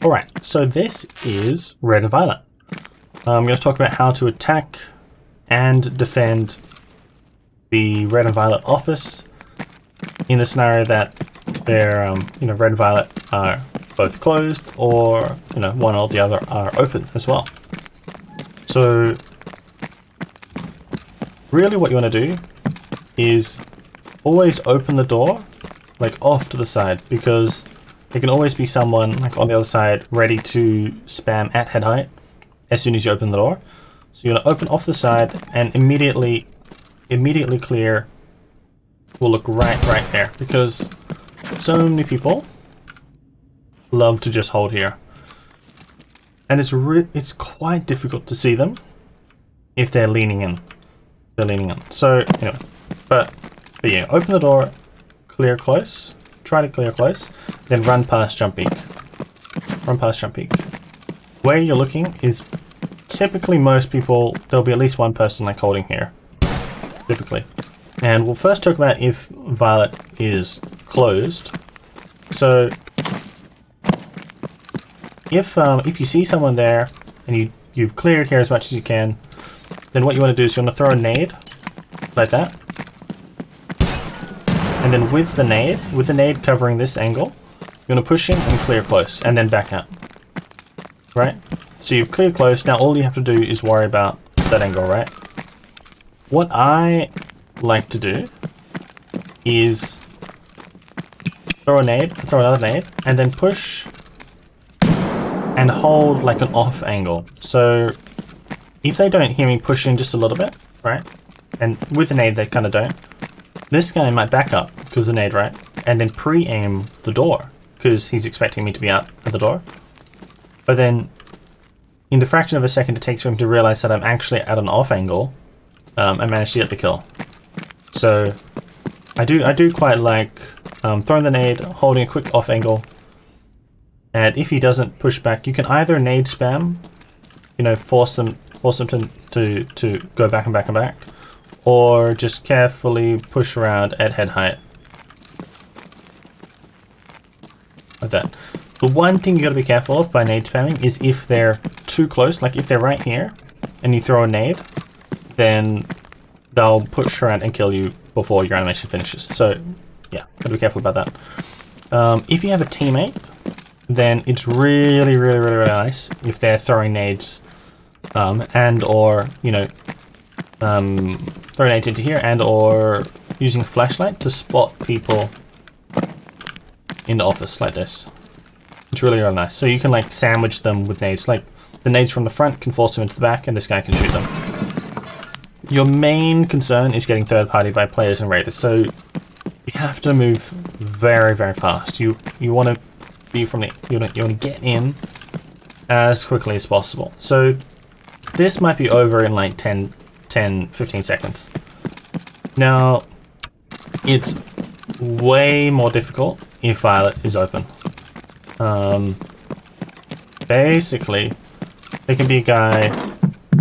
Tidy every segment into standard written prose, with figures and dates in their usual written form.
Alright, so this is Red and Violet. I'm going to talk about how to attack and defend the Red and Violet office in the scenario that they're, Red and Violet are both closed, or, one or the other are open as well. So, really what you want to do is always open the door, like off to the side, because there can always be someone like on the other side ready to spam at head height as soon as you open the door. So you're gonna open off the side and immediately clear will look right there, because so many people love to just hold here, and it's quite difficult to see them if they're leaning in. So anyway, but yeah, open the door, clear close, try to clear close, then run past jump peak. Where you're looking is typically most people, there'll be at least one person like holding here, typically. And we'll first talk about if Violet is closed. So if you see someone there and you've cleared here as much as you can, then what you want to do is you want to throw a nade like that. And then with the nade covering this angle, you're going to push in and clear close, and then back out. Right? So you've cleared close, now all you have to do is worry about that angle, right? What I like to do is throw a nade, throw another nade, and then push and hold like an off angle. So if they don't hear me push in just a little bit, right? And with the nade they kind of don't. This guy might back up because of the nade, right? And then pre-aim the door because he's expecting me to be out at the door. But then in the fraction of a second it takes for him to realize that I'm actually at an off angle, I managed to get the kill. So I do quite like throwing the nade, holding a quick off angle, and if he doesn't push back, you can either nade spam, force them to go back and back and back, or just carefully push around at head height. Like that. The one thing you gotta be careful of by nade spamming is if they're too close, like if they're right here and you throw a nade, then they'll push around and kill you before your animation finishes. So yeah, gotta be careful about that. If you have a teammate, then it's really nice if they're throwing nades and or throw nades into here, and or using a flashlight to spot people in the office like this. It's really nice. So you can like sandwich them with nades. Like the nades from the front can force them into the back, and this guy can shoot them. Your main concern is getting third party by players and raiders. So you have to move very fast. You want to be from the you want to get in as quickly as possible. So this might be over in like 10-15 seconds. Now, it's way more difficult if Violet is open. Basically, there can be a guy,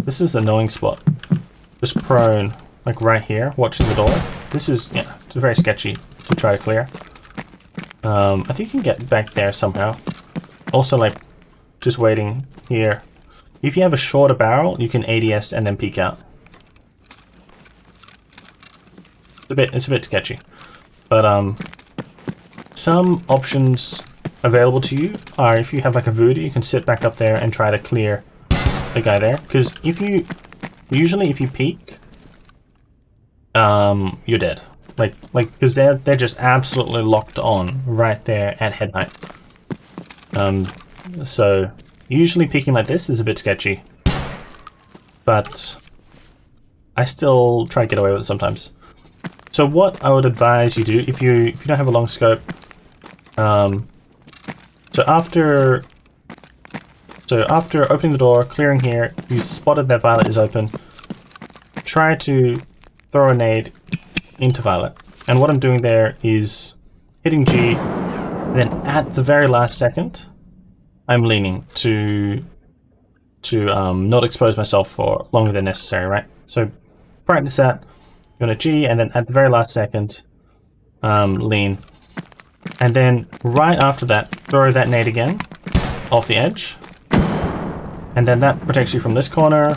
this is the annoying spot, just prone, like right here, watching the door. This is, it's very sketchy to try to clear. I think you can get back there somehow. Also, like, just waiting here. If you have a shorter barrel, you can ADS and then peek out. It's a bit sketchy, but some options available to you are if you have like a voodoo, you can sit back up there and try to clear the guy there. Because usually if you peek, you're dead. Like because they're just absolutely locked on right there at head height. So usually peeking like this is a bit sketchy, but I still try to get away with it sometimes. So what I would advise you do if you don't have a long scope, so after opening the door, clearing here, you spotted that Violet is open. Try to throw a nade into Violet, and what I'm doing there is hitting G. Then at the very last second, I'm leaning to not expose myself for longer than necessary, right? So practice that. You're gonna G, and then at the very last second, lean. And then right after that, throw that nade again off the edge. And then that protects you from this corner,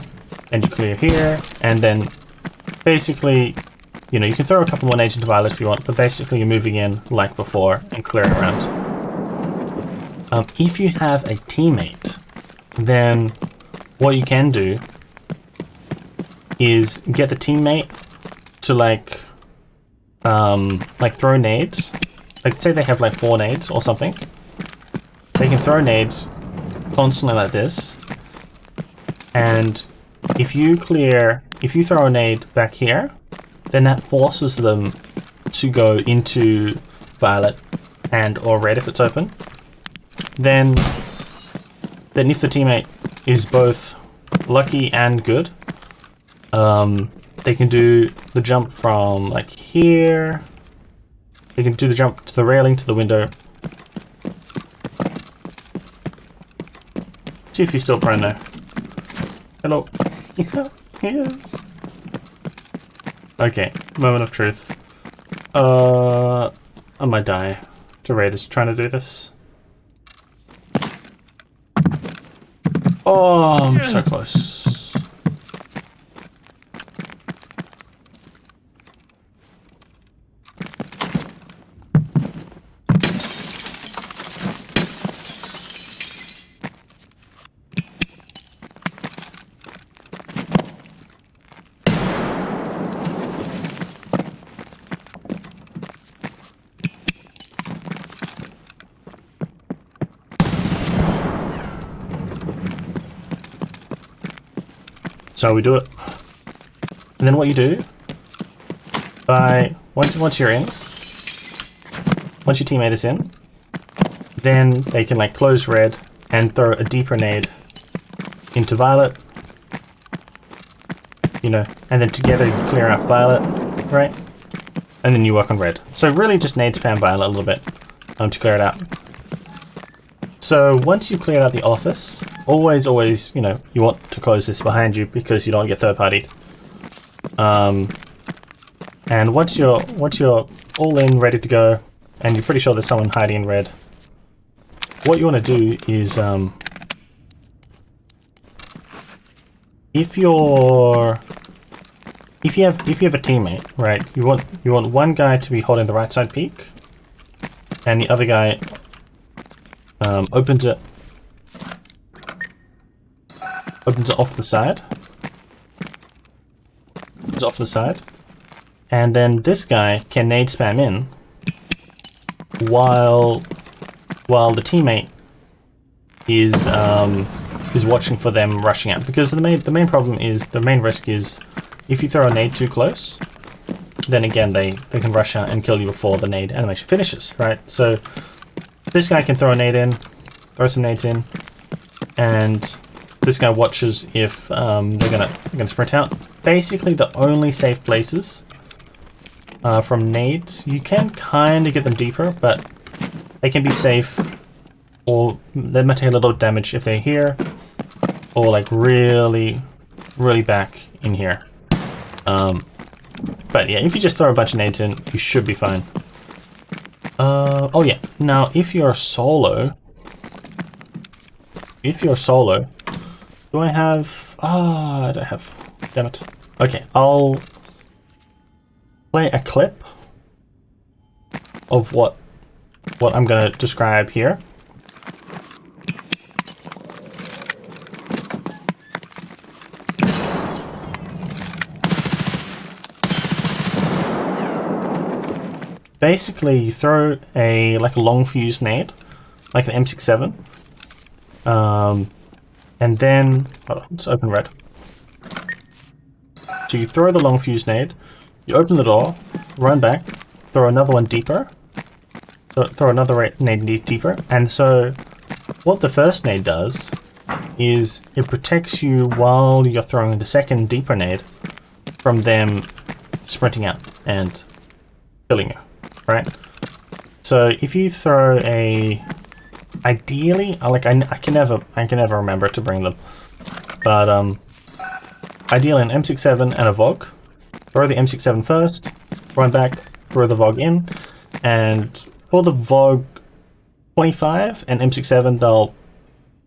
and you clear here, and then basically, you know, you can throw a couple more nades into Violet if you want, but basically you're moving in like before and clearing around. If you have a teammate, then what you can do is get the teammate to like throw nades. Like say they have like 4 nades or something. They can throw nades constantly like this. And if you throw a nade back here, then that forces them to go into Violet and or red if it's open. Then if the teammate is both lucky and good, they can do the jump from like here. They can do the jump to the railing, to the window. See if he's still prone now. Hello. Yes. Okay, moment of truth. I might die to Raiders trying to do this. Oh, I'm so close. So we do it. And then what you do, once you're in, once your teammate is in, then they can like close red and throw a deeper nade into Violet, you know, and then together you clear out Violet, right? And then you work on red. So really just nade spam Violet a little bit to clear it out. So once you've cleared out the office, always, you know, you want to close this behind you because you don't get third-partied. And once you're all in, ready to go, and you're pretty sure there's someone hiding in red, what you want to do is, if you have a teammate, right, you want one guy to be holding the right side peak, and the other guy opens it off the side. Opens off the side. And then this guy can nade spam in while the teammate is watching for them rushing out. Because the main problem is, the main risk is if you throw a nade too close, then again they can rush out and kill you before the nade animation finishes, right? So this guy can throw a nade in, throw some nades in, and this guy watches if they're gonna sprint out. Basically, the only safe places from nades, you can kind of get them deeper, but they can be safe, or they might take a little damage if they're here, or like really back in here. But yeah, if you just throw a bunch of nades in, you should be fine. Oh yeah, now if you're solo, do I have, I don't have, damn it. Okay, I'll play a clip of what I'm gonna describe here. Basically, you throw a long fuse nade, like an M67, and then let's open red. So you throw the long fuse nade, you open the door, run back, throw another one deeper, throw another nade deeper, and so what the first nade does is it protects you while you're throwing the second deeper nade from them sprinting out and killing you. Right, so if you throw a, ideally, I can never remember to bring them, but ideally an M67 and a VOG. Throw the M67 first, run back, throw the VOG in, and for the VOG 25 and M67, they'll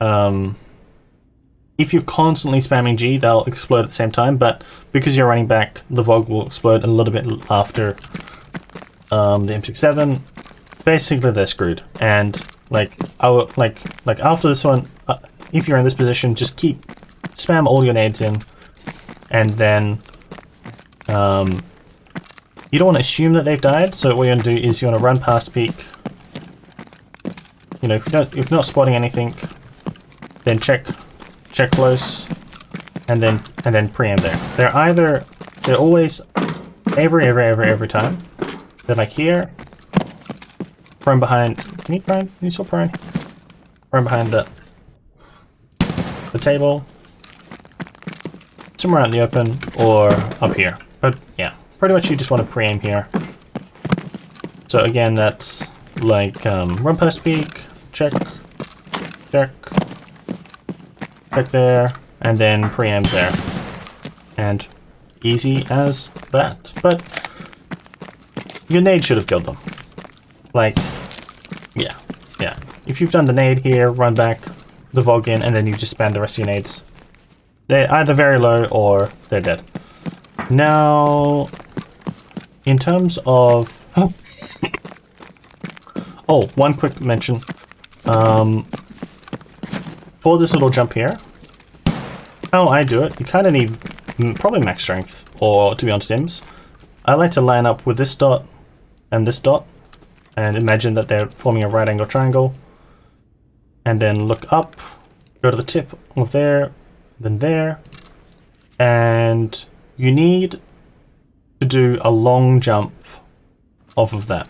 if you're constantly spamming G, they'll explode at the same time, but because you're running back, the VOG will explode a little bit after the M67. Basically, they're screwed. And like after this one, if you're in this position, just spam all your nades in, and then you don't want to assume that they've died. So what you want to do is you want to run past peak. You know, if you're not spotting anything, then check close, and then preempt there. They're always every time. They're like here, prone behind. Can you prone? Can you still prone? Prone behind the table, somewhere out in the open, or up here. But yeah, pretty much you just want to pre-aim here. So again, that's like run past peak, check there, and then preempt there. And easy as that. But your nade should have killed them. Like, yeah. If you've done the nade here, run back, the VOG in, and then you just spam the rest of your nades. They're either very low or they're dead. Now, in terms of... Oh, one quick mention. For this little jump here, how I do it, you kind of need probably max strength, or to be honest, Sims. I like to line up with this dot and this dot, and imagine that they're forming a right angle triangle, and then look up, go to the tip of there, then there, and you need to do a long jump off of that.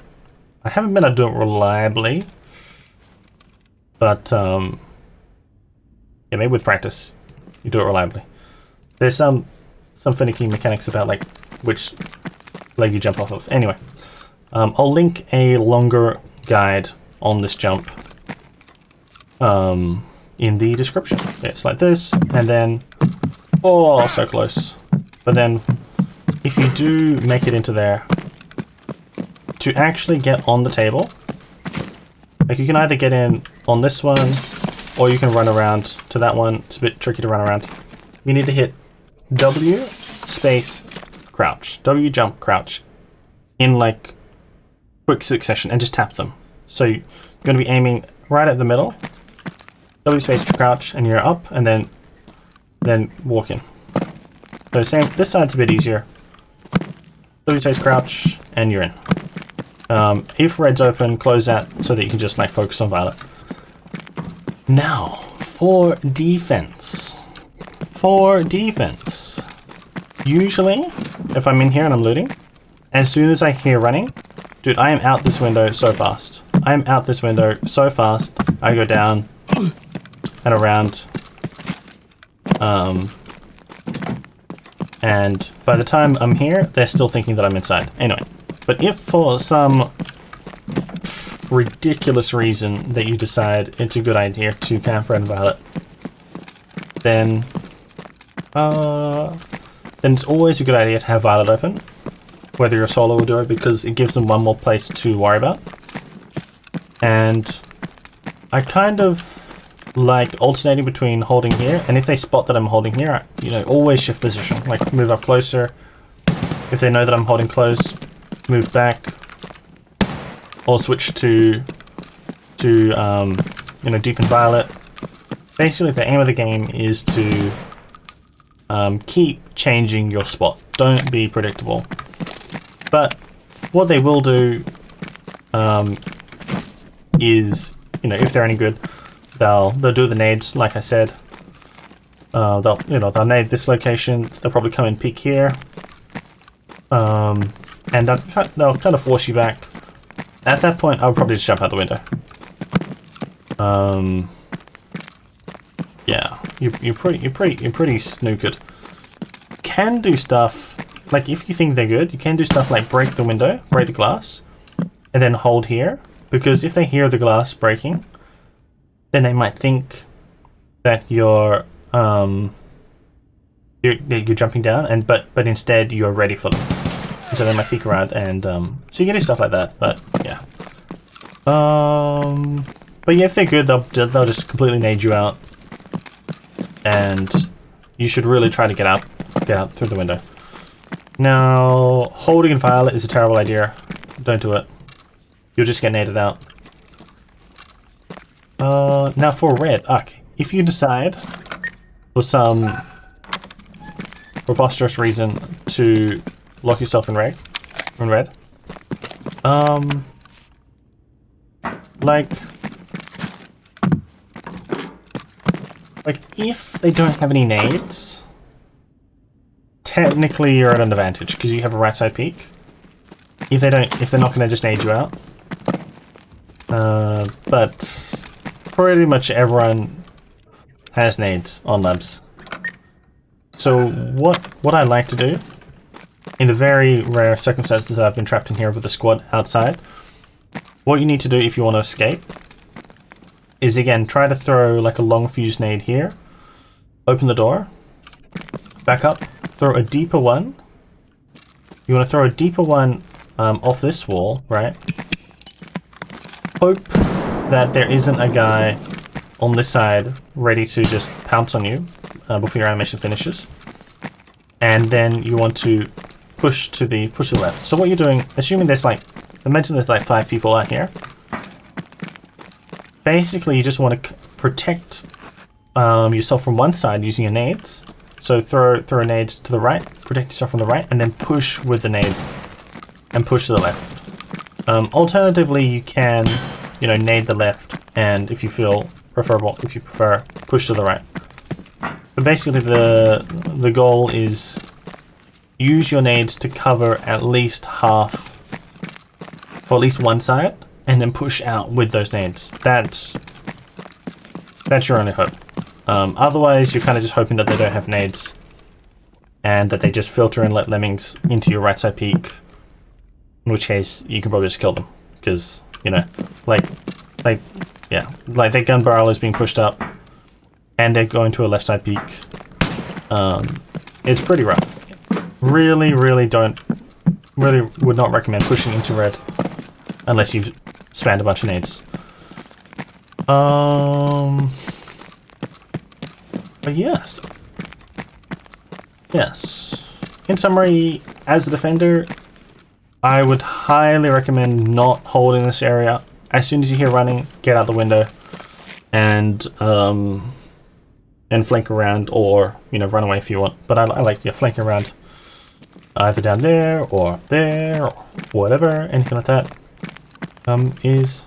I haven't been able to do it reliably, but yeah, maybe with practice you do it reliably. There's some finicky mechanics about like which leg you jump off of. Anyway, I'll link a longer guide on this jump in the description. It's like this, and then oh, so close. But then if you do make it into there, to actually get on the table, like you can either get in on this one, or you can run around to that one. It's a bit tricky to run around. You need to hit W space crouch, W jump crouch in like quick succession, and just tap them. So you're going to be aiming right at the middle, W space crouch, and you're up, and then walk in. So same, this side's a bit easier. W space crouch, and you're in. If red's open, close that so that you can just like focus on violet. Now, for defense. Usually, if I'm in here and I'm looting, as soon as I hear running, dude, I am out this window so fast. I go down and around. And by the time I'm here, they're still thinking that I'm inside. Anyway, but if for some ridiculous reason that you decide it's a good idea to camp red and violet, then it's always a good idea to have violet open, whether you're solo or duo, because it gives them one more place to worry about. And I kind of like alternating between holding here, and if they spot that I'm holding here, you know, always shift position, like move up closer. If they know that I'm holding close, move back, or switch to you know, deep and violet. Basically, the aim of the game is to keep changing your spot. Don't be predictable. But what they will do is, you know, if they're any good, they'll do the nades, like I said. They'll nade this location. They'll probably come and peek here, and they'll kind of force you back. At that point, I would probably just jump out the window. Yeah, you're pretty snookered. Can do stuff like, if you think they're good, you can do stuff like break the window, break the glass, and then hold here, because if they hear the glass breaking, then they might think that you're jumping down, but instead you're ready for them. So they might peek around, and so you can do stuff like that. But yeah, but But yeah, if they're good, they'll just completely nade you out. And you should really try to get out through the window. Now, holding Violet is a terrible idea. Don't do it. You'll just get naded out. Now for red. Okay. If you decide, for some preposterous reason, to lock yourself in red, like if they don't have any nades, technically you're at an advantage because you have a right side peek. If they're not going to just nade you out, but pretty much everyone has nades on labs. So what I like to do, in the very rare circumstances that I've been trapped in here with the squad outside, what you need to do if you want to escape is, again, try to throw like a long fuse nade here, open the door, back up, throw a deeper one. You want to throw a deeper one off this wall, right? Hope that there isn't a guy on this side ready to just pounce on you before your animation finishes. And then you want to push to the left. So what you're doing, assuming there's like, imagine there's like 5 people out here. Basically, you just want to protect yourself from one side using your nades. So throw nades to the right, protect yourself from the right, and then push with the nade and push to the left. Alternatively, you can, nade the left, and if you feel preferable, if you prefer, push to the right. But basically, the goal is use your nades to cover at least half, or at least one side, and then push out with those nades. That's your only hope. Otherwise, you're kind of just hoping that they don't have nades, and that they just filter and let lemmings into your right side peak. In which case, you can probably just kill them, because their gun barrel is being pushed up, and they're going to a left side peak. It's pretty rough. Really would not recommend pushing into red unless you've spammed a bunch of nades. But yes. In summary, as a defender, I would highly recommend not holding this area. As soon as you hear running, get out the window and flank around, or run away if you want. But I like flanking around, either down there or whatever, anything like that. Is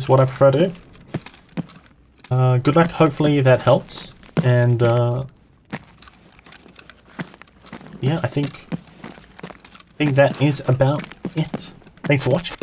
what I prefer to do. Good luck. Hopefully that helps. And yeah, I think that is about it. Thanks for watching.